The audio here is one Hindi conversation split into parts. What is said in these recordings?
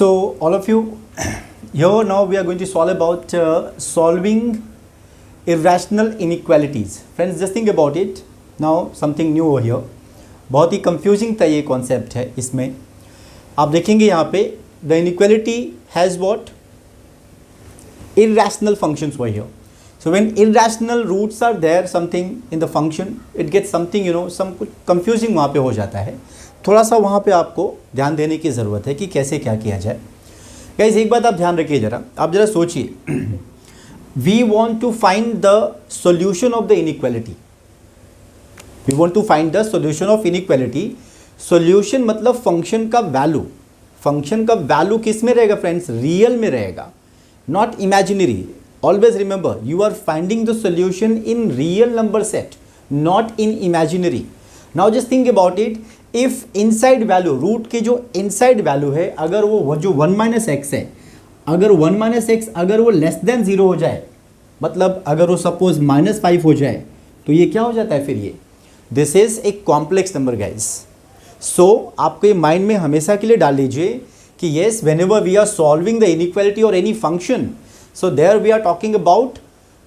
So all of you, here now we are going to solve about solving irrational inequalities. Friends, just think about it. Now something new over here. बहुत ही confusing था ये concept है इसमें. आप देखेंगे यहाँ पे the inequality has what? Irrational functions over here. So when irrational roots are there something in the function, it gets something some confusing वहाँ पे हो जाता है. थोड़ा सा वहाँ पे आपको ध्यान देने की ज़रूरत है कि कैसे क्या किया जाए. गाइस एक बात आप ध्यान रखिए ज़रा, आप ज़रा सोचिए. We want to find the solution of the inequality. We want to find the solution of inequality. Solution मतलब फंक्शन का वैल्यू. फंक्शन का वैल्यू किस में रहेगा फ्रेंड्स? रियल में रहेगा, not imaginary. Always remember, you are finding the solution in real number set, not in imaginary. Now just think about it. If inside value, root के जो inside value है, अगर वो जो 1 माइनस एक्स है, अगर 1 माइनस एक्स अगर वो लेस देन 0 हो जाए, मतलब अगर वो सपोज -5 हो जाए, तो ये क्या हो जाता है फिर? ये this is a complex number guys. So आपके माइंड में हमेशा के लिए डाल लीजिए कि yes, whenever we are solving the inequality और any function, so there we are talking about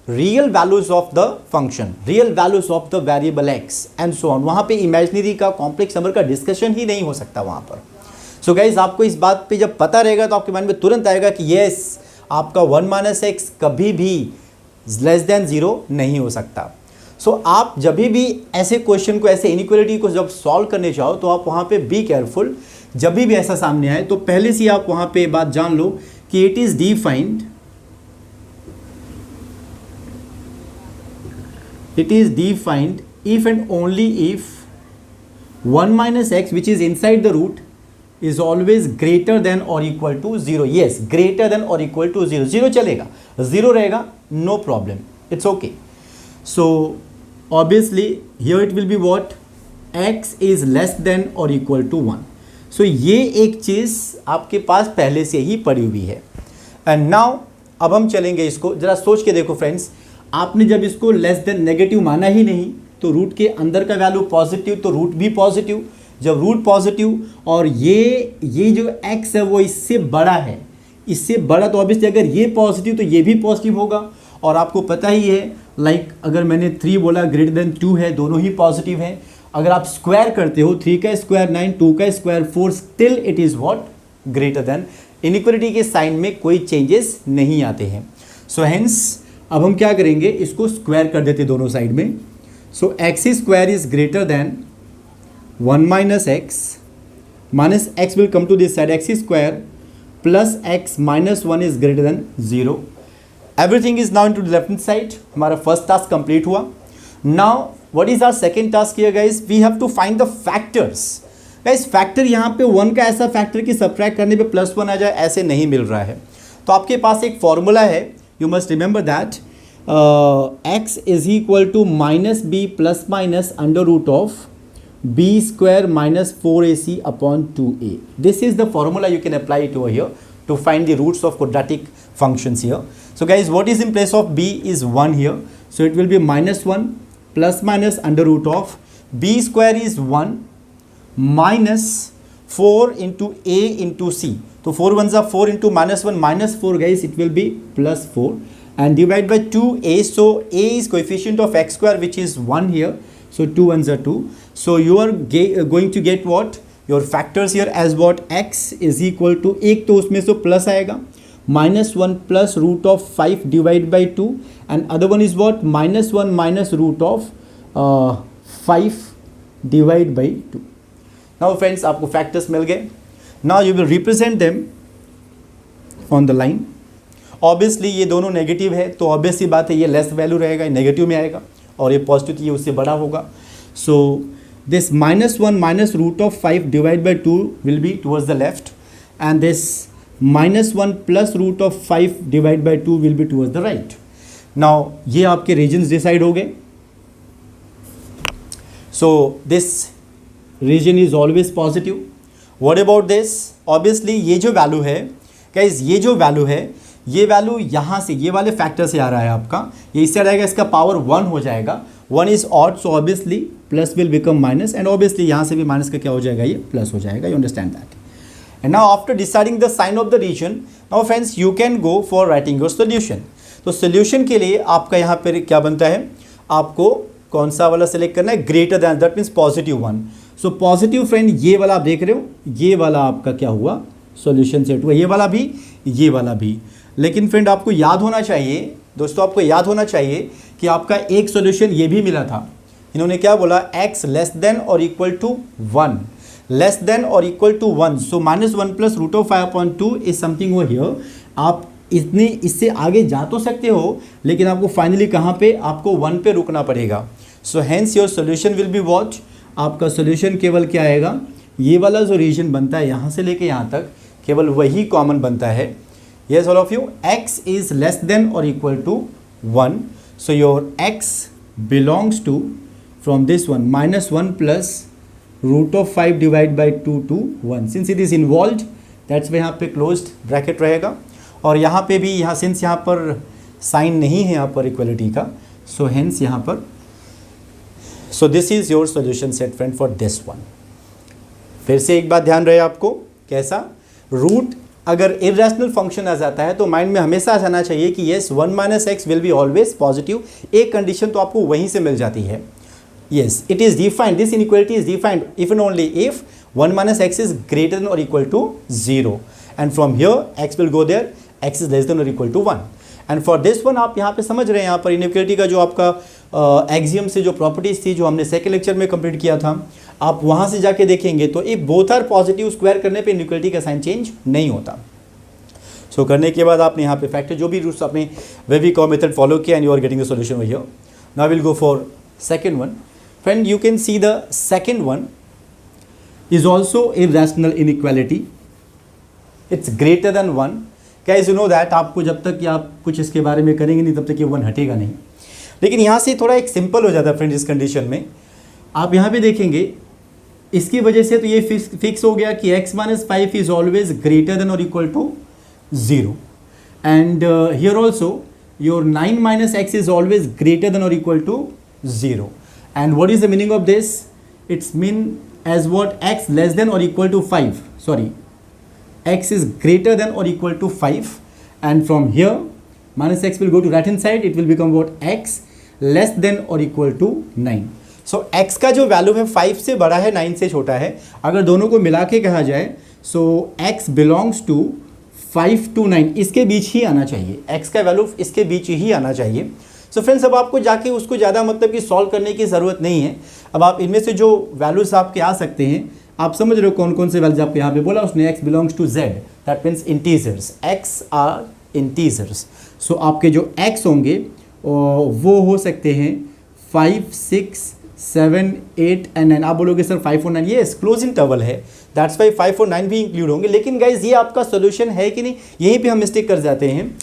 real values of the function, real values of the variable x and so on. वहाँ पे imaginary का complex number का discussion ही नहीं हो सकता वहाँ पर. So guys, आपको इस बात पे जब पता रहेगा तो आपके माइंड में तुरंत आएगा कि yes, आपका 1 माइनस एक्स कभी भी लेस देन 0 नहीं हो सकता. So आप जब भी ऐसे क्वेश्चन को, ऐसे इनइक्वालिटी को जब सॉल्व करने जाओ तो आप वहाँ पे बी केयरफुल. जब भी ऐसा सामने आए तो पहले से आप वहाँ पे बात जान लो कि it is defined, it is defined if and only if 1 minus x which is inside the root is always greater than or equal to 0. Yes, greater than or equal to 0. 0 चलेगा, 0 रहेगा, no problem, it's okay. So obviously here it will be what? X is less than or equal to 1. So ये एक चीज़ आपके पास पहले से ही पड़ी हुई है. And now अब हम चलेंगे इसको, ज़रा सोच के देखो फ्रेंड्स. आपने जब इसको लेस देन नेगेटिव माना ही नहीं तो रूट के अंदर का वैल्यू पॉजिटिव तो रूट भी पॉजिटिव. जब रूट पॉजिटिव और ये जो x है वो इससे बड़ा है, इससे बड़ा, तो ऑब्वियसली अगर ये पॉजिटिव तो ये भी पॉजिटिव होगा. और आपको पता ही है, लाइक अगर मैंने 3 बोला, ग्रेटर देन 2 है, दोनों ही पॉजिटिव हैं. अगर आप स्क्वायर करते हो, 3 का स्क्वायर 9, 2 का square 4, still it is what? Greater than. Inequality के साइन में कोई चेंजेस नहीं आते हैं. सो हेंस अब हम क्या करेंगे, इसको स्क्वायर कर देते दोनों साइड में. So x square is greater than 1 minus x will come to this side, x square plus x minus 1 is greater than 0. Everything is now in to the left hand side. हमारा फर्स्ट टास्क कंप्लीट हुआ. Now what is our second task here guys? We have to find the factors. Guys factor यहाँ पे 1 का ऐसा फैक्टर कि सब्ट्रैक्ट करने पे +1 आ जाए, ऐसे नहीं मिल रहा है. तो आपके पास एक फॉर्मूला है. You must remember that x is equal to minus b plus minus under root of b square minus 4ac upon 2a. This is the formula you can apply it over here to find the roots of quadratic functions here. So guys, what is in place of b is 1 here. So it will be -1 plus minus under root of b square is 1 minus 4 into a into c. तो 4 1s are 4 into -1 -4 guys, it will be +4 and divide by 2a. So a is coefficient of x square which is 1 here. So 2 1s are 2. So you are going to get what? Your factors here as what? X is equal to, एक तो उसमें से प्लस आएगा, -1 plus root of 5 divided by 2 and other one is what? -1 minus root of 5 divided by 2. Now friends, आपको factors मिल गए. Now you will represent them on the line. Obviously ये दोनों नेगेटिव है तो ऑब्वियस सी बात है ये लेस वैल्यू रहेगा, नेगेटिव में आएगा, और ये पॉजिटिव ये उससे बड़ा होगा. So this -1 minus root of 5 divide by 2 will be towards the left and this -1 plus root of 5 divide by 2 will be towards the right. Now ये आपके रीजन्स डिसाइड हो गए. So this region is always positive. What about this? Obviously ये जो वैल्यू है गाइज, ये जो वैल्यू है, ये वैल्यू यहाँ से, ये वाले फैक्टर से आ रहा है आपका, ये इससे रहेगा, इसका पावर 1 हो जाएगा. 1 is odd, so obviously plus will become minus and obviously यहाँ से भी माइनस का क्या हो जाएगा, ये प्लस हो जाएगा. You understand that. And now after deciding the sign of the region, now friends you can go for writing your solution. तो solution के लिए आपका यहाँ पर क्या बनता है, आपको कौन सा वाला सेलेक्ट करना है, greater than, that means positive one. So positive friend ये वाला आप देख रहे हो, ये वाला आपका क्या हुआ, सॉल्यूशन सेट हुआ, ये वाला भी, ये वाला भी. लेकिन फ्रेंड आपको याद होना चाहिए, दोस्तों आपको याद होना चाहिए कि आपका एक सॉल्यूशन ये भी मिला था. इन्होंने क्या बोला, x लेस देन और इक्वल टू 1, लेस देन और equal to 1. So -1 plus root of 5/2 is something over here. आप इतने इससे आगे जा तो सकते हो, लेकिन आपको फाइनली कहाँ पे, आपको 1 पे रुकना पड़ेगा. So hence your solution will be what, आपका सोल्यूशन केवल क्या आएगा, ये वाला जो रीजन बनता है यहाँ से लेके यहाँ तक, केवल वही कॉमन बनता है. Yes all of you, x is less than और equal to 1. So your x belongs to from this one -1 plus root of 5 divide by 2 to 1. Since it is involve, that's way यहाँ पे क्लोज्ड ब्रैकेट रहेगा. और यहाँ पे भी, यहाँ सिंस यहाँ पर साइन नहीं है यहाँ पर इक्वलिटी का, सो हेंस यहाँ पर, सो this is your solution set friend for this one. फिर से एक बात ध्यान रहे आपको, कैसा, रूट अगर इरेशनल फंक्शन आ जाता है तो माइंड में हमेशा आ जाना चाहिए कि yes 1 minus x will be always positive. एक कंडीशन तो आपको वहीं से मिल जाती है. Yes, it is defined, this inequality is defined if and only if 1 minus x is greater than और equal to 0, and from here x will go there, x is less than और equal to 1. And for this one आप यहाँ पे समझ रहे हैं, यहाँ पर इनइक्वालिटी का जो आपका एक्सियम से जो प्रॉपर्टीज थी जो हमने सेकंड लेक्चर में कंप्लीट किया था, आप वहाँ से जाके देखेंगे तो if both are positive, square करने पे इनइक्वालिटी का साइन चेंज नहीं होता. सो करने के बाद आपने यहाँ पे फैक्टर जो भी रूट्स आपने वेविकॉ मेथड फॉलो किया, and you are getting the solution over here. Now will go for second one. Friend you can see the second one is also irrational inequality. It's greater than 1. Guys you know that, आपको जब तक कि आप कुछ इसके बारे में करेंगे नहीं तब तक ये 1 हटेगा नहीं. लेकिन यहाँ से थोड़ा एक सिंपल हो जाता है फ्रेंड. इस कंडीशन में आप यहाँ पे देखेंगे, इसकी वजह से तो ये फिक्स हो गया कि x minus 5 is always greater than और equal to 0. And here also your 9 minus x is always greater than और equal to 0. And what is the meaning of this, it's mean as what x less than और equal to 5, sorry, x is greater than or equal to 5, and from here minus x will go to right hand side, it will become what, x less than or equal to 9. so x का जो वैल्यू है 5 से बड़ा है, 9 से छोटा है. अगर दोनों को मिला के कहा जाए, so x belongs to 5 to 9, इसके बीच ही आना चाहिए, x का वैल्यू इसके बीच ही आना चाहिए. सो फ्रेंड्स अब आपको जाके उसको ज़्यादा मतलब कि सॉल्व करने की ज़रूरत नहीं है. अब आप इनमें से जो वैल्यूज़ आपके आ सकते हैं, आप समझ रहे हो कौन कौन से वैल्यूज आपको यहाँ पे बोला उसने, x belongs to z, that means integers, x are integers. So आपके जो x होंगे वो हो सकते हैं 5, 6, 7, 8 एंड 9. आप बोलोगे सर 5 और 9, ये क्लोज इंटरवल है, दैट्स वाई 5 और 9 भी इंक्लूड होंगे. लेकिन गाइज ये आपका सोल्यूशन है कि नहीं, यहीं पे हम मिस्टेक कर जाते हैं.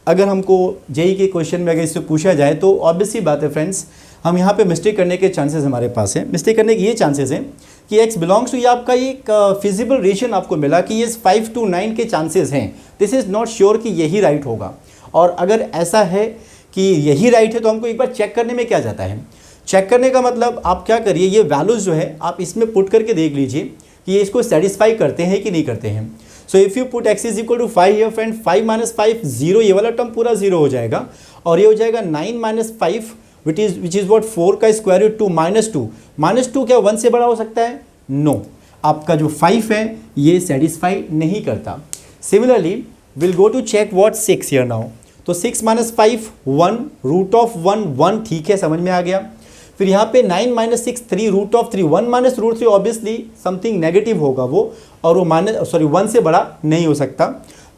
अगर हमको जेई के क्वेश्चन में अगर इससे पूछा जाए तो ऑब्वियसली बात है फ्रेंड्स, हम यहाँ पे मिस्टेक करने के चांसेस हमारे पास हैं. मिस्टेक करने के ये चांसेस हैं कि x बिलोंग्स टू, ये आपका एक फिजिबल रीजन आपको मिला कि ये 5 to 9 के चांसेस हैं. दिस इज़ नॉट श्योर कि यही राइट होगा. और अगर ऐसा है कि यही राइट है तो हमको एक बार चेक करने में क्या जाता है. चेक करने का मतलब आप क्या करिए, ये वैल्यूज़ जो है आप इसमें पुट करके देख लीजिए कि ये इसको सेटिस्फाई करते हैं कि नहीं करते हैं. So if you put x is equal to 5 here friend, 5 minus 5 0, ये वाला टर्म पूरा 0 हो जाएगा. और ये हो जाएगा 9 माइनस 5 विच इज़ वॉट 4 का स्क्वायर रूट 2 -2. -2 क्या 1 से बड़ा हो सकता है? नो. आपका जो 5 है ये सेटिस्फाई नहीं करता. Similarly will go to check what 6 here now. तो 6 माइनस 5 1, रूट ऑफ 1 1, ठीक है, समझ में आ गया. फिर यहाँ पे 9 minus 6 3, root of 3 1 minus root 3, obviously something negative होगा वो, और वो 1 से बड़ा नहीं हो सकता,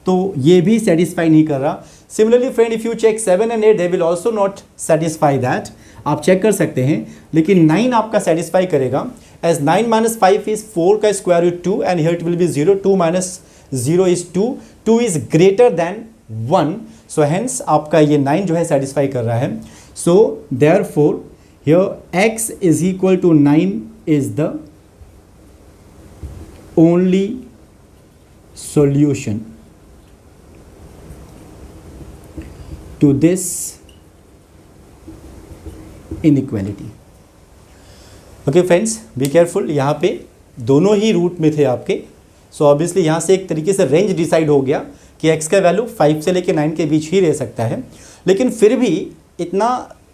तो ये भी सेटिस्फाई नहीं कर रहा. Similarly friend if you check 7 and 8 they will also not satisfy that. आप चेक कर सकते हैं, लेकिन 9 आपका सेटिस्फाई करेगा, एज 9 माइनस 5 इज 4 का square root 2 and here it will be 0. 2 minus 0 is 2, 2 is greater than 1. So hence आपका ये 9 जो है सेटिस्फाई कर रहा है. So therefore here x is equal to 9 is the only solution to this inequality. Okay friends, be careful. यहाँ पे दोनों ही रूट में थे आपके. सो ऑब्वियसली यहाँ से एक तरीके से रेंज डिसाइड हो गया कि x का वैल्यू 5 से लेके 9 के बीच ही रह सकता है। लेकिन फिर भी इतना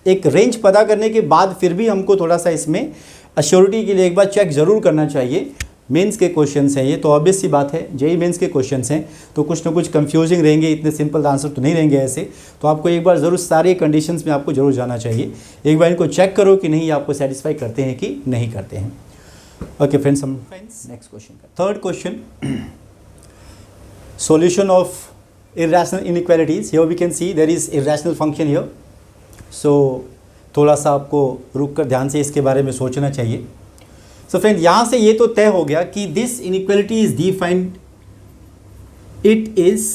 एक रेंज पता करने के बाद फिर भी हमको थोड़ा सा इसमें अश्योरिटी के लिए एक बार चेक ज़रूर करना चाहिए। मेंस के क्वेश्चंस हैं ये, तो ऑब्वियस सी बात है जेईई मेंस के क्वेश्चंस हैं, तो कुछ ना कुछ कंफ्यूजिंग रहेंगे, इतने सिंपल आंसर तो नहीं रहेंगे ऐसे। तो आपको एक बार ज़रूर सारे कंडीशंस में आपको ज़रूर जाना चाहिए, एक बार इनको चेक करो कि नहीं आपको सेटिस्फाई करते हैं कि नहीं करते हैं। ओके फ्रेंड्स, हम नेक्स्ट क्वेश्चन का third question, solution of irrational inequalities. Here we can see there is irrational function here. So थोड़ा सा आपको रुक कर ध्यान से इसके बारे में सोचना चाहिए। सो फ्रेंड, यहाँ से ये तो तय हो गया कि this inequality is defined, it is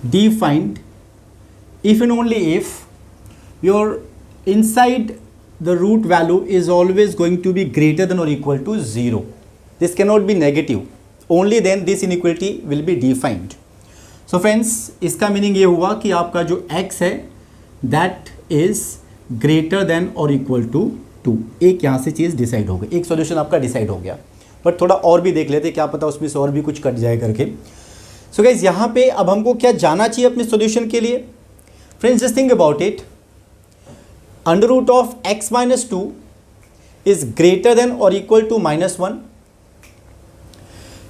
defined if and only if your inside the root value is always going to be greater than or equal to 0. This cannot be negative. Only then this inequality will be defined. So friends, इसका मीनिंग ये हुआ कि आपका जो x है that is greater than or equal to 2. एक यहाँ से चीज़ डिसाइड हो गई, एक सॉल्यूशन आपका डिसाइड हो गया। बट थोड़ा और भी देख लेते, क्या पता उसमें से और भी कुछ कट जाए करके। सो गाइज, यहाँ पे अब हमको क्या जाना चाहिए अपने सॉल्यूशन के लिए? Friends, just think about it, under root of x minus 2 is greater than और इक्वल टू -1।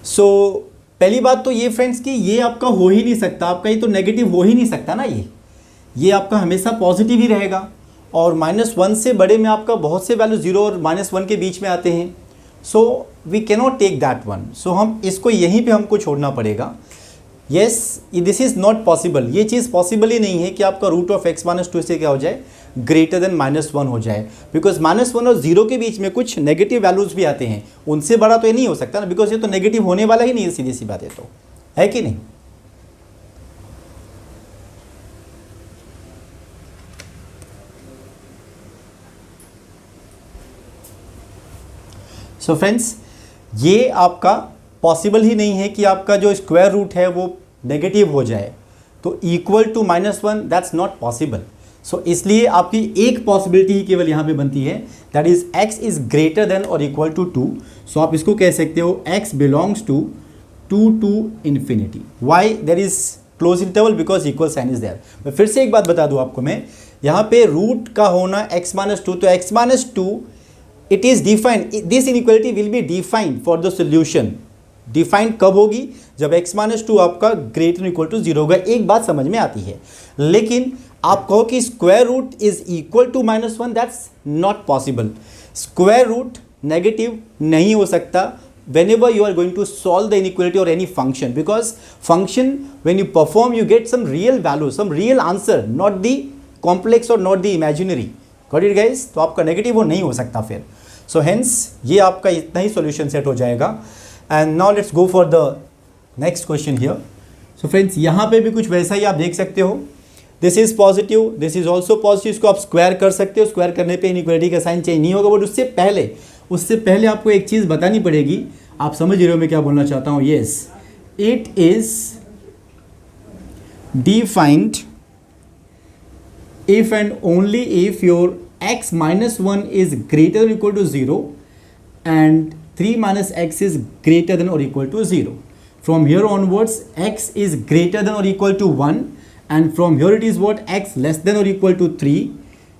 सो पहली बात तो ये फ्रेंड्स कि ये आपका हो ही नहीं सकता, आपका ये तो नेगेटिव हो ही नहीं सकता ना, ये आपका हमेशा पॉजिटिव ही रहेगा। और -1 से बड़े में आपका बहुत से वैल्यू 0 और -1 के बीच में आते हैं। So we cannot take that one. So हम इसको यहीं पे हमको छोड़ना पड़ेगा। Yes, this is not possible, ये चीज़ पॉसिबल ही नहीं है कि आपका रूट ऑफ x माइनस 2 से क्या हो जाए, ग्रेटर देन -1 हो जाए। बिकॉज -1 और 0 के बीच में कुछ नेगेटिव वैल्यूज़ भी आते हैं, उनसे बड़ा तो ये नहीं हो सकता ना, बिकॉज ये तो नेगेटिव होने वाला ही नहीं है, सीधी सी बात है, तो है कि नहीं? सो फ्रेंड्स, ये आपका पॉसिबल ही नहीं है कि आपका जो स्क्वायर रूट है वो नेगेटिव हो जाए, तो equal to -1, that's not possible. So इसलिए आपकी एक पॉसिबिलिटी ही केवल यहाँ पे बनती है, that is x is greater than और इक्वल टू 2। सो आप इसको कह सकते हो x belongs to 2 to infinity। Why? There is close interval, because equal sign is there. मैं फिर से एक बात बता दूँ आपको, मैं यहाँ पे रूट का होना x माइनस 2, तो x minus 2 it is defined, this inequality will be defined for the solution. Defined कब होगी? जब x माइनस 2 आपका ग्रेटर इक्वल टू 0 होगा। एक बात समझ में आती है, लेकिन आप कहो कि square root is equal to -1, that's not possible. Square root negative नहीं हो सकता whenever you are going to solve the inequality or any function, because function when you perform you get some real value, some real answer, not the complex or not the imaginary. Got it guys? तो आपका नेगेटिव वो नहीं हो सकता फिर। सो हेंस ये आपका इतना ही सॉल्यूशन सेट हो जाएगा। And now let's go for the next question here. So friends, यहाँ पे भी कुछ वैसा ही आप देख सकते हो, this is positive, this is also positive. इसको आप स्क्वायर कर सकते हो, स्क्वायर करने पे इनइक्वालिटी का साइन चेंज नहीं होगा। बट उससे पहले आपको एक चीज़ बतानी पड़ेगी। आप समझ रहे हो मैं क्या बोलना चाहता हूँ? Yes, it is defined if and only if your x minus 1 is greater than or equal to 0 and 3 minus x is greater than or equal to 0. From here onwards x is greater than or equal to 1 and from here it is what, x less than or equal to 3.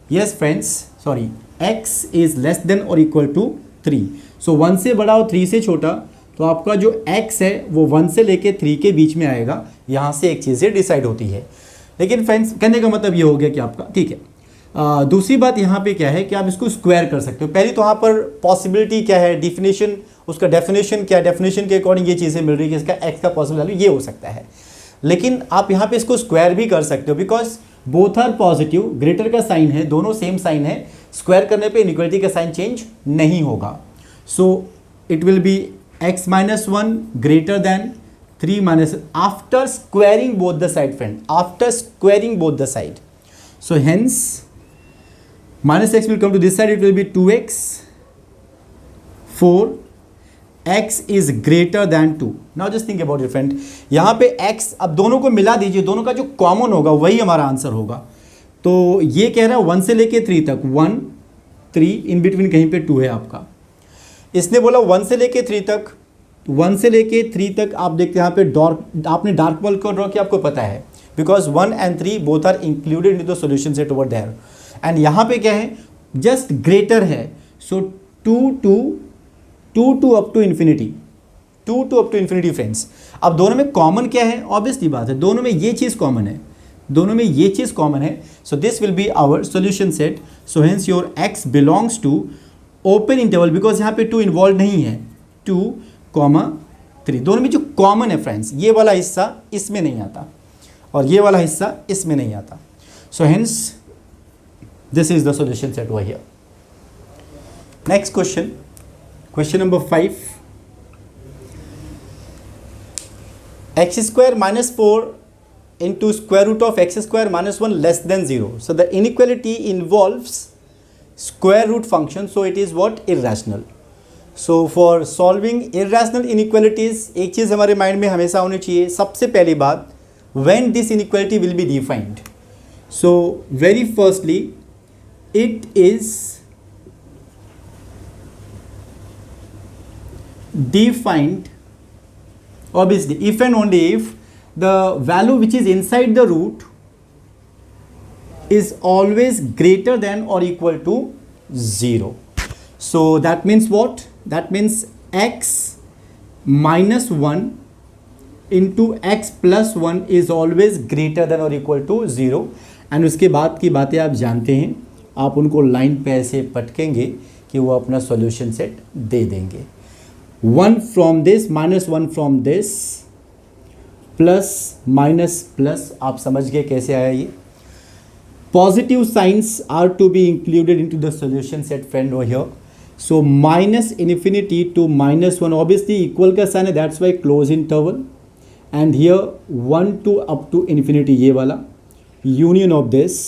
Yes friends, sorry, x is less than or equal to 3. So 1 से बड़ा और 3 से छोटा, तो आपका जो x है वो 1 से लेके 3 के बीच में आएगा। यहाँ से एक चीज़ें डिसाइड होती है। लेकिन फ्रेंड्स, कहने का मतलब ये हो गया कि आपका ठीक है। दूसरी बात यहाँ पे क्या है कि आप इसको स्क्वायर कर सकते हो। पहली तो यहाँ पर पॉसिबिलिटी क्या है, डिफिनेशन, उसका डेफिनेशन क्या है, डेफिनेशन के अकॉर्डिंग ये चीज़ें मिल रही है कि इसका x का पॉसिबल वैल्यू ये हो सकता है। लेकिन आप यहाँ पे इसको स्क्वायर भी कर सकते हो, because both are positive, greater का साइन है, दोनों सेम साइन है, स्क्वायर करने पे इनइक्वालिटी का साइन चेंज नहीं होगा। So it will B x minus 1 greater than 3 minus after squaring both the side, friend, after squaring both the side. So hence minus x will come to this side, it will be 2x 4 x is greater than 2. Now just think about it friend, यहाँ पे x, अब दोनों को मिला दीजिए, दोनों का जो कॉमन होगा वही हमारा आंसर होगा। तो ये कह रहा है 1 से लेके 3 तक, 1 3 इन बिटवीन कहीं पे 2 है आपका। इसने बोला 1 से लेके 3 तक, 1 से लेके 3 तक आप देखते हैं यहाँ पे आपने डार्क बॉल क्यों ड्रॉ किया आपको पता है, because 1 and 3 both are included in the solution set over there. And यहाँ पे क्या है, जस्ट ग्रेटर है, so 2 up to infinity, 2 up to infinity friends. अब दोनों में कॉमन क्या है, ऑब्वियसली बात है दोनों में ये चीज़ कॉमन है, दोनों में ये चीज़ कॉमन है। So this will be our solution set. So hence your x belongs to open interval, because यहाँ पे 2 इन्वॉल्व नहीं है, 2, 3 दोनों में जो कॉमन है फ्रेंड्स, ये वाला हिस्सा इसमें नहीं आता और ये वाला हिस्सा इसमें नहीं आता। So hence this is the solution set over here. Next question, question number 5, x² - 4 into square root of x² - 1 less than 0. So the inequality involves square root function, so it is what, irrational. So for solving irrational inequalities एक चीज़ हमारे माइंड में हमेशा होनी चाहिए, सबसे पहली बात, when this inequality will be defined. So very firstly it is defined obviously if and only if the value which is inside the root is always greater than or equal to 0. So that means what? That means x minus 1 into x plus 1 is always greater than or equal to 0. And उसके बाद की बातें आप जानते हैं, आप उनको लाइन पे ऐसे पटकेंगे कि वो अपना सॉल्यूशन सेट दे देंगे। 1 from this minus 1 from this plus minus plus, आप समझ गए कैसे आया ये। Positive signs are to be included into the solution set friend over here. So minus infinity to -1 obviously equal का साइन है, that's why close interval, and here 1 to up to infinity, ये वाला यूनियन ऑफ दिस।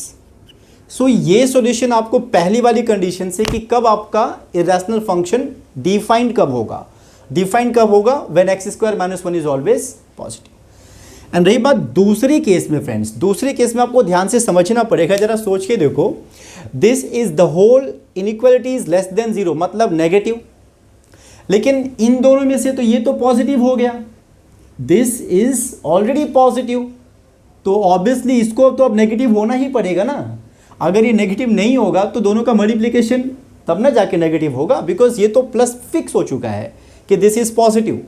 सो ये सॉल्यूशन आपको पहली वाली कंडीशन से कि कब आपका इरेशनल फंक्शन डिफाइंड कब होगा, डिफाइंड कब होगा, when x² - 1 is always positive. And रही बात दूसरे केस में फ्रेंड्स, दूसरे केस में आपको ध्यान से समझना पड़ेगा, जरा सोच के देखो, this is the whole inequality is less than 0 मतलब नेगेटिव, लेकिन इन दोनों में से तो ये तो पॉजिटिव हो गया, दिस इज ऑलरेडी पॉजिटिव, तो ऑब्वियसली इसको तो अब नेगेटिव होना ही पड़ेगा ना। अगर ये नेगेटिव नहीं होगा तो दोनों का मल्टीप्लिकेशन तब ना जाके नेगेटिव होगा, बिकॉज ये तो प्लस फिक्स हो चुका है कि this is positive.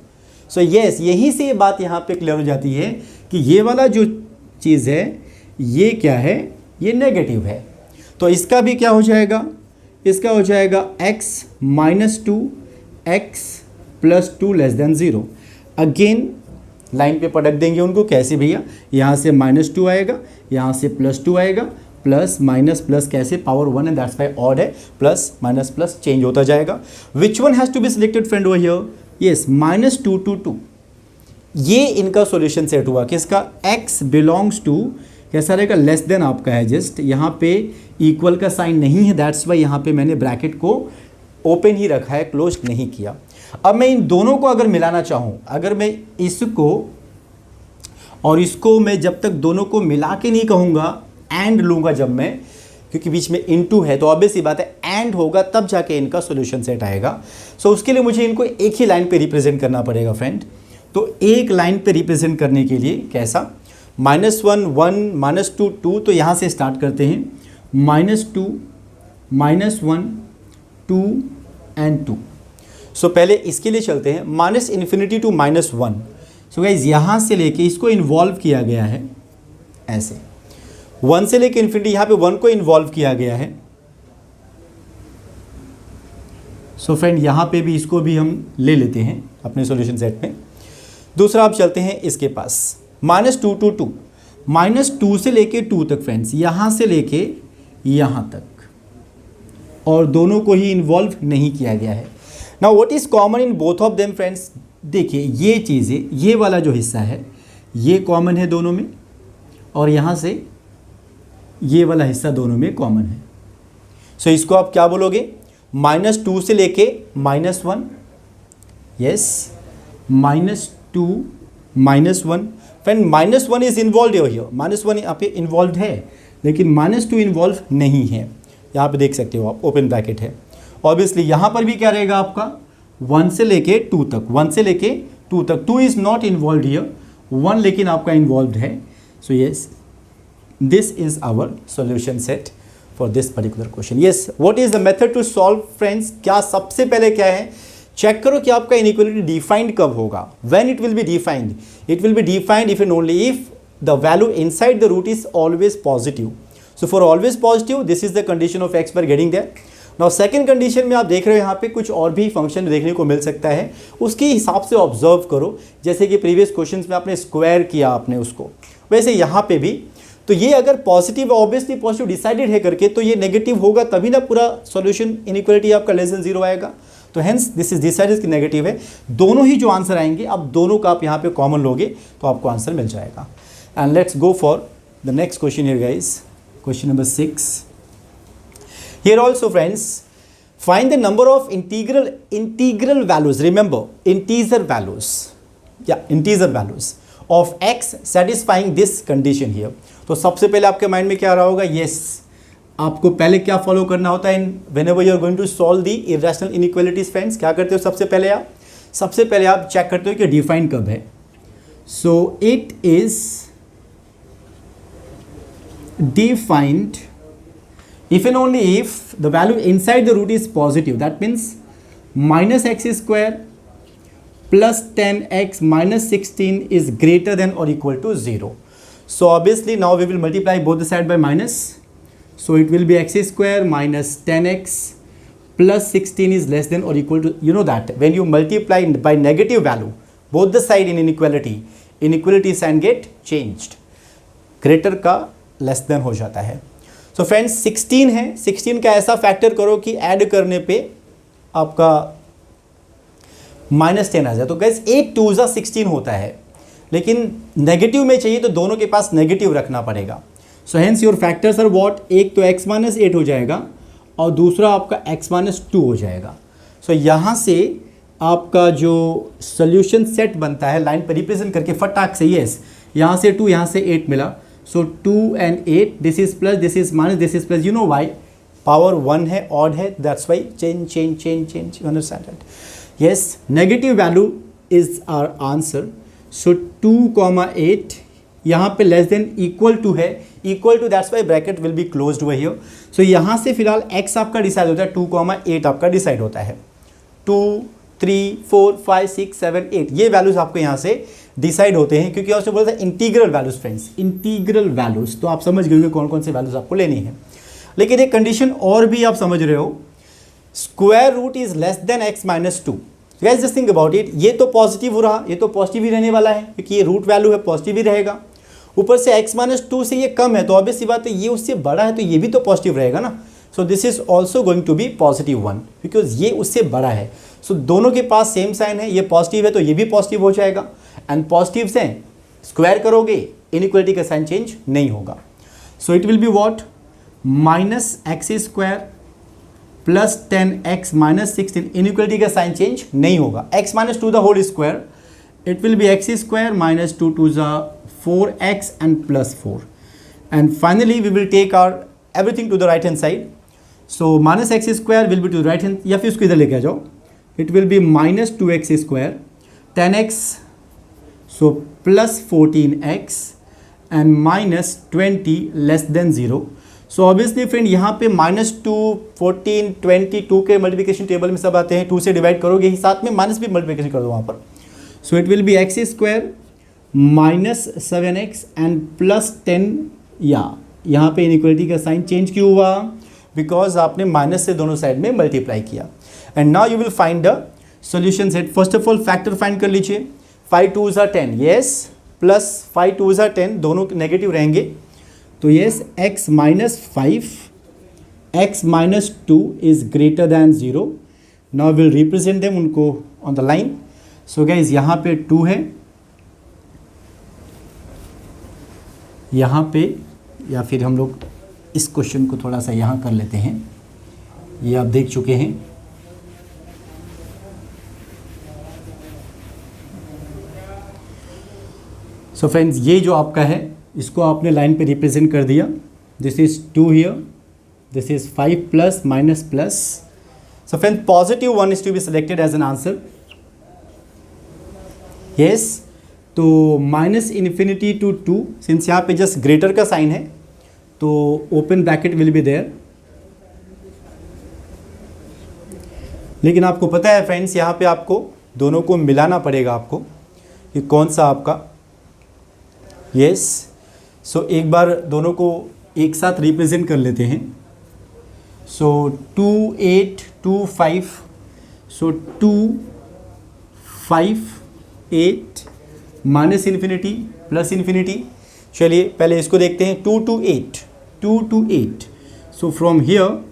So yes, यहीं से ये बात यहाँ पे क्लियर हो जाती है कि ये वाला जो चीज़ है ये क्या है, ये नेगेटिव है। तो इसका भी क्या हो जाएगा, इसका हो जाएगा x - 2 x + 2 less than 0। Again line पे पटक देंगे उनको, कैसे भैया, यहाँ से -2 आएगा, यहाँ से +2 आएगा, प्लस माइनस प्लस कैसे, पावर 1 है, दैट्स वाई ऑड है, प्लस माइनस प्लस चेंज होता जाएगा। Which one has to be selected friend over here, yes -2 to 2। ये इनका सॉल्यूशन सेट हुआ किसका, x बिलोंग्स टू कैसा रहेगा, लेस देन आपका है, जस्ट यहाँ पे इक्वल का साइन नहीं है, दैट्स वाई यहाँ पे मैंने ब्रैकेट को ओपन ही रखा है, क्लोज नहीं किया। अब मैं इन दोनों को अगर मिलाना चाहूँ, अगर मैं इसको और इसको मैं जब तक दोनों को मिला के नहीं कहूँगा, एंड लूँगा जब मैं, क्योंकि बीच में इनटू है तो ऑब्वियस ही बात है एंड होगा तब जाके इनका सॉल्यूशन सेट आएगा। सो उसके लिए मुझे इनको एक ही लाइन पे रिप्रेजेंट करना पड़ेगा फ्रेंड। तो एक लाइन पे रिप्रेजेंट करने के लिए कैसा, -1 1 -2 2, तो यहाँ से स्टार्ट करते हैं, -2 -1 2 एंड 2। सो पहले इसके लिए चलते हैं, -∞ to -1। सो गाइज यहाँ से लेके इसको इन्वॉल्व किया गया है ऐसे, 1 से लेके इन्फिनिटी, यहाँ पे 1 को इन्वॉल्व किया गया है। सो फ्रेंड यहाँ पे भी इसको भी हम ले लेते हैं अपने सॉल्यूशन सेट में। दूसरा आप चलते हैं इसके पास, -2 to 2, -2 से लेके 2 तक फ्रेंड्स, यहाँ से लेके यहाँ तक, और दोनों को ही इन्वॉल्व नहीं किया गया है। Now what is common in both of them friends, देखिए ये चीज़ें, ये वाला जो हिस्सा है ये कॉमन है दोनों में, और यहाँ से ये वाला हिस्सा दोनों में कॉमन है। सो इसको आप क्या बोलोगे, -2 से लेके -1, yes, -2 -1। Friend -1 is involve here, -1 यहाँ पे इन्वॉल्व है, लेकिन -2 इन्वॉल्व नहीं है, यहाँ पे देख सकते हो आप, ओपन ब्रैकेट है। ऑब्वियसली यहाँ पर भी क्या रहेगा आपका, 1 से लेके 2 तक, 1 से लेके 2 तक, 2 इज नॉट इन्वॉल्व हियर, 1 लेकिन आपका इन्वॉल्व है. So yes, this is our solution set for this particular question. Yes, what is the method to solve friends? क्या सबसे पहले क्या है, चेक करो कि आपका इनइक्वालिटी डिफाइंड कब होगा. When it will be defined? It will be defined if and only if the value inside the root is always positive. So for always positive, this is the condition of x पर getting there. Now second condition में आप देख रहे हो यहाँ पे कुछ और भी फंक्शन देखने को मिल सकता है, उसके हिसाब से ऑब्जर्व करो. जैसे कि प्रीवियस क्वेश्चंस में आपने स्क्वायर किया आपने उसको, वैसे यहाँ पे भी. तो ये अगर पॉजिटिव, ऑब्वियसली पॉजिटिव डिसाइडेड है करके, तो ये नेगेटिव होगा तभी ना पूरा सॉल्यूशन इनइक्वालिटी आपका लेस देन 0 आएगा. तो हेंस दिस इज डिसाइडेड कि नेगेटिव है. दोनों ही जो आंसर आएंगे, अब दोनों का आप यहाँ पे कॉमन लोगे तो आपको आंसर मिल जाएगा. And let's go for the next question here guys, question number 6. Here also friends, find the number of integral values, remember integer values of x satisfying this condition here. तो सबसे पहले आपके माइंड में क्या आ रहा होगा, yes, आपको पहले क्या फॉलो करना होता है whenever you are going to solve the irrational inequalities friends? क्या करते हो सबसे पहले आप चेक करते हो कि डिफाइन कब है. so it is defined if and only if the value inside the root is positive. That means minus x square plus 10x minus 16 is greater than or equal to 0. So obviously now we will multiply both the side by minus. So it will be x square minus 10x plus 16 is less than or equal to, you know that when you multiply by negative value both the side in inequality sign get changed. Greater का less than हो जाता है. सो फ्रेंड्स 16 है, 16 का ऐसा फैक्टर करो कि ऐड करने पे आपका -10 आ जाए. तो गैस 8 2 जा 16 होता है, लेकिन नेगेटिव में चाहिए तो दोनों के पास नेगेटिव रखना पड़ेगा. So hence your factors are what, एक तो x - 8 हो जाएगा और दूसरा आपका x - 2 हो जाएगा. सो यहाँ से आपका जो सोल्यूशन सेट बनता है लाइन पर रिप्रेजेंट करके फटाक से, यस, यहाँ से 2 यहाँ से 8 मिला. So 2 and 8, this is plus, this is minus, this is plus. You know why? Power 1 है, odd है, that's why change. You understand that? Yes, negative value is our answer. So 2,8 यहाँ पे less than equal to है, equal to, that's why bracket will be closed over here. So यहाँ से फिलहाल x आपका डिसाइड होता है, 2,8 आपका डिसाइड होता है. 2, 3, 4, 5, 6, 7, 8 ये वैल्यूज आपको यहाँ से डिसाइड होते हैं, क्योंकि आपसे बोला था integral values friends, integral values. तो आप समझ गए कौन कौन से वैल्यूज आपको लेनी है. लेकिन एक कंडीशन और भी आप समझ रहे हो, square root is less than x - 2. Guys just think about it. ये तो पॉजिटिव हो रहा, ये तो पॉजिटिव ही रहने वाला है क्योंकि ये रूट वैल्यू है, पॉजिटिव ही रहेगा. ऊपर से x - 2 से ये कम है, तो ऑब्वियस सी बात है ये उससे बड़ा है तो ये भी तो पॉजिटिव रहेगा ना. So this is also going to be +1 because ये उससे बड़ा है. सो दोनों के पास सेम साइन है, ये पॉजिटिव है तो ये भी पॉजिटिव हो जाएगा. एंड पॉजिटिव से स्क्वायर करोगे इनइक्वालिटी का साइन चेंज नहीं होगा. So it will be what, -x² plus 10x - 16, inequality का साइन चेंज नहीं होगा. x - 2 the whole square, it will be x² - 2 2 4x and +4. And finally we will take our everything to the right hand side. So -x² will be to the right hand, या फिर उसको इधर लेके आ जाओ. It will be -2x², 10x, so +14x and -20 less than 0. So obviously friend यहाँ पे -2, 14, 20 2 के मल्टीप्लिकेशन टेबल में सब आते हैं, 2 से डिवाइड करोगे ही, साथ में माइनस भी मल्टीप्लिकेशन कर दो वहाँ पर. So it will be x² -7x and +10. या यहाँ पे इनइक्वालिटी का साइन चेंज क्यों हुआ, बिकॉज आपने माइनस से दोनों साइड में मल्टीप्लाई किया. And now you will find the solution set. First of all factor find कर लीजिए. 5 2 ज़ा 10, येस, प्लस 5 2 ज़ा 10, दोनों नेगेटिव रहेंगे तो yes x - 5 x - 2 is greater than 0. Now will represent them उनको on the line. So guys यहाँ पे 2 है, यहाँ पे, या फिर हम लोग इस क्वेश्चन को थोड़ा सा यहाँ कर लेते हैं, ये आप देख चुके हैं. सो फ्रेंड्स ये जो आपका है इसको आपने लाइन पे रिप्रेजेंट कर दिया. This is 2 here, this is 5 plus minus plus. So friends, positive 1 is to be selected as an answer. Yes, तो माइनस इन्फिनिटी टू 2, सिंस यहाँ पे जस्ट ग्रेटर का साइन है तो open bracket will be there. लेकिन आपको पता है फ्रेंड्स, यहाँ पे आपको दोनों को मिलाना पड़ेगा आपको कि कौन सा आपका. यस, सो एक बार दोनों को एक साथ रिप्रेजेंट कर लेते हैं. सो 2 8 2 5, सो 2 5 8 माइनस इन्फिनिटी प्लस इन्फिनिटी. चलिए पहले इसको देखते हैं. 2 to 8, 2 to 8, so from here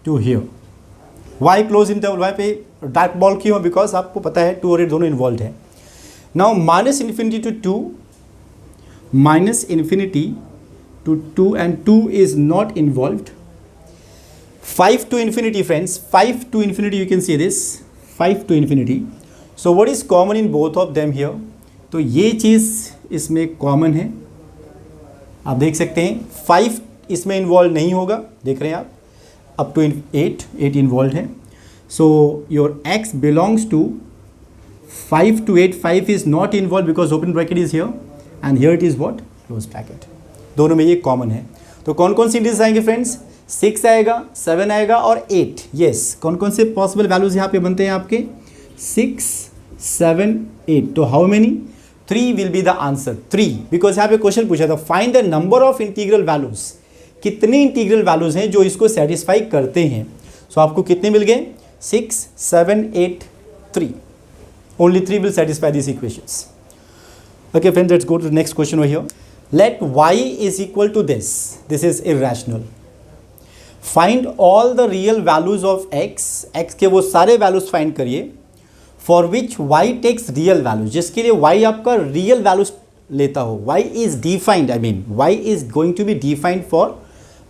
to here. Why close interval, why पे डार्क बॉल क्यों? बिकॉज आपको पता है 2 और 8 दोनों इन्वॉल्व है. Now minus infinity to 2, minus infinity to 2 and 2 is not involved. 5 to infinity friends, 5 to infinity, you can see this 5 to infinity. So what is common in both of them here? तो ये चीज़ इसमें कॉमन है, आप देख सकते हैं. 5 इसमें इन्वॉल्व नहीं होगा, देख रहे हैं आप. अप टू 8 इन्वॉल्व है. सो your x belongs to 5 to 8. 5 is not involved because open bracket is here. And here it is what, close bracket. दोनों में ये कॉमन है. तो कौन कौन सी इंटीजर्स आएंगे फ्रेंड्स? 6 आएगा, 7 आएगा और 8. यस, कौन कौन से पॉसिबल वैल्यूज यहाँ पे बनते हैं आपके? 6 7 8. तो how many? 3 will be the answer. 3, because यहाँ पे क्वेश्चन पूछा था find the number of integral values. कितने इंटीग्रल वैल्यूज हैं जो इसको सेटिस्फाई करते हैं? सो आपको कितने मिल गए? 6 7 8 3. Only 3 will satisfy this equations. Okay friends, let's go to the next question over here. Let y is equal to this. This is irrational. Find all the real values of x. x के वो सारे values find करिए for which y takes real values. जिसके लिए y आपका real values लेता हो. y is defined, I mean y is going to be defined for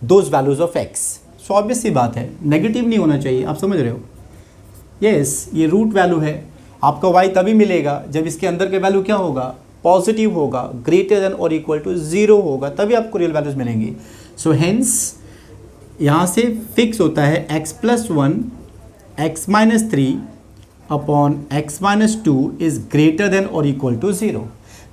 those values of x. So obvious सी बात है, नेगेटिव नहीं होना चाहिए, आप समझ रहे हो. Yes, ये रूट वैल्यू है. आपका y तभी मिलेगा जब इसके अंदर के वैल्यू क्या होगा? पॉजिटिव होगा, ग्रेटर देन और इक्वल टू 0 होगा, तभी आपको रियल वैल्यूज मिलेंगी. सो हेंस यहाँ से फिक्स होता है x plus 1 x minus 3 upon x minus 2 is greater than और equal to 0.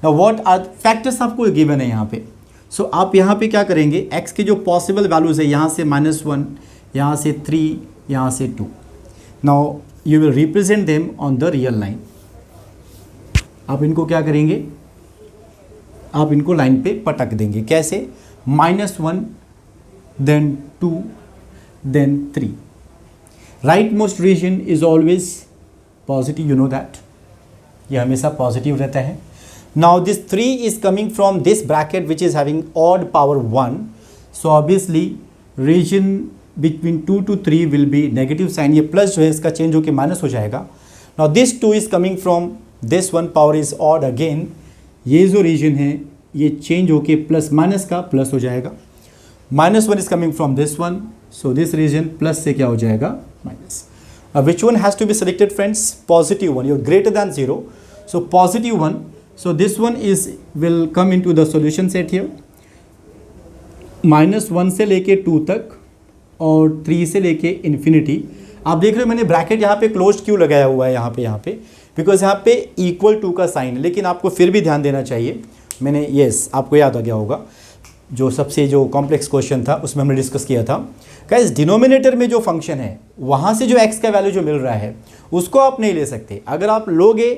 Now what are factors आपको गिवन है यहाँ पे. सो आप यहाँ पे क्या करेंगे? x के जो पॉसिबल वैल्यूज है, यहाँ से -1, यहाँ से 3, यहाँ से 2. Now you will represent them on the real line. आप इनको क्या करेंगे? आप इनको लाइन पे पटक देंगे. कैसे? -1 then 2 then 3. Right most region is always positive, you know that. ये हमेशा पॉजिटिव रहता है. Now this 3 is coming from this bracket which is having odd power 1. So obviously region between 2 to 3 will be negative sign. ये प्लस जो है इसका चेंज होकर माइनस हो जाएगा. Now this 2 is coming from this 1 power is odd again. ये जो रीजन है ये चेंज होके प्लस माइनस का प्लस हो जाएगा. -1 is coming from this 1, so this region plus से क्या हो जाएगा? Minus. Which one has to be selected friends? Positive 1. Your greater than 0, सो positive 1. So this one is will come in to the solution set here. -1 से लेके 2 तक और 3 से लेके इन्फिनिटी. आप देख रहे हो मैंने ब्रैकेट यहाँ पे क्लोज क्यों लगाया हुआ है यहाँ पे? बिकॉज यहाँ पे इक्वल टू का साइन है. लेकिन आपको फिर भी ध्यान देना चाहिए. मैंने यस आपको याद आ गया होगा जो सबसे जो कॉम्प्लेक्स क्वेश्चन था उसमें हमने डिस्कस किया था. गाइस डिनोमिनेटर में जो फंक्शन है वहाँ से जो x का वैल्यू जो मिल रहा है उसको आप नहीं ले सकते. अगर आप लोगे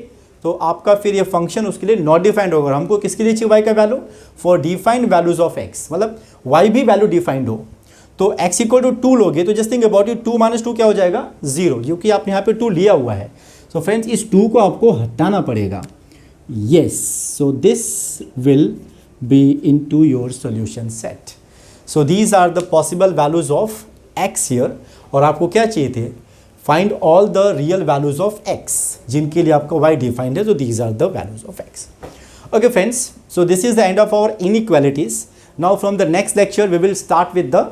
तो आपका फिर ये फंक्शन उसके लिए नॉट डिफाइंड होगा. हमको किसके लिए चाहिए y का value? For defined values of x, मतलब y भी वैल्यू डिफाइंड हो. तो x इक्वल टू 2 लोगे तो जस्ट थिंक अबाउट इट, 2 - 2 क्या हो जाएगा? 0, क्योंकि आप यहाँ पे 2 लिया हुआ है. सो फ्रेंड्स इस 2 को आपको हटाना पड़ेगा. Yes, so this will be into your solution set. So these are the possible values of x here. और आपको क्या चाहिए थे? Find all the real values of x जिनके लिए आपका y डिफाइंड है. तो these are the values of x. Okay friends, so this is the end of our inequalities. Now from the next lecture we will start with the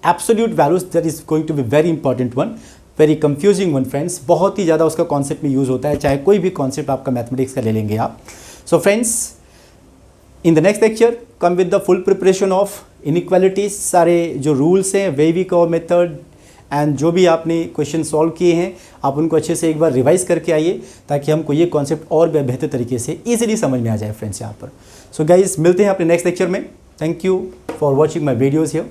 absolute values. That is going to be very important one, very confusing one friends. बहुत ही ज़्यादा उसका कॉन्सेप्ट में यूज़ होता है, चाहे कोई भी कॉन्सेप्ट आपका मैथमेटिक्स का ले लेंगे आप. So friends in the next lecture come with the full preparation of inequalities. सारे जो रूल्स हैं, वेवी कर्व मेथड एंड जो भी आपने क्वेश्चन सॉल्व किए हैं आप उनको अच्छे से एक बार रिवाइज करके आइए ताकि हमको ये कॉन्सेप्ट और बेहतर तरीके से ईजिली समझ में आ जाए फ्रेंड्स यहाँ पर। सो गाइस मिलते हैं अपने नेक्स्ट लेक्चर में। Thank you for watching my videos here.